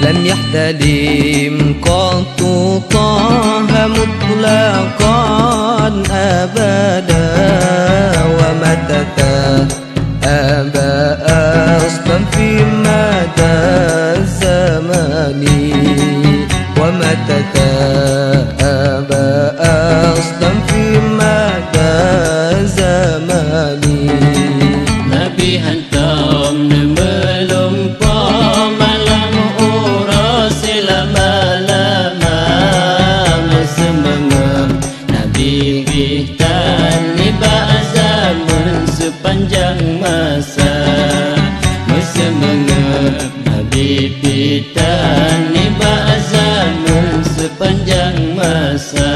لم يحتلم قط طه مطلقا أبدا ومتى أبى أصلا في مدى الزمان ومتى أبى أصلا في مدى الزمان Nabi hantam belum malam uras lama-lama semangat Nabi bihtan nibak zaman sepanjang masa semangat Nabi bihtan nibak zaman sepanjang masa.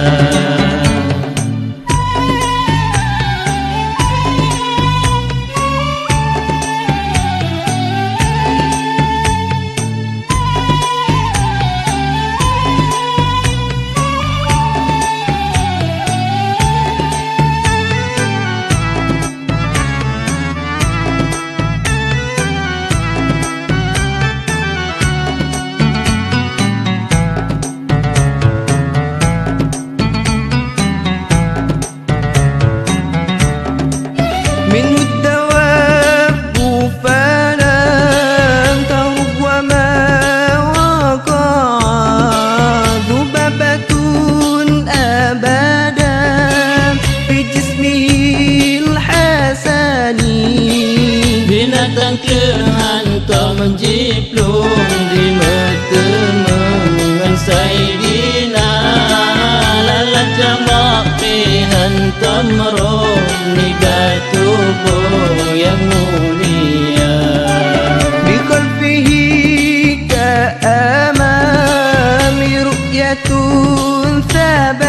منه الدواب فلم ترب وما وقع ذبابة أبدا في جسمه الحسن Binatang kehantam menjiplung di mata mengan Sayyidina lalat jamak dihantam roh nigat tubuh yang mulia بخلفه كأمام رؤية ثبت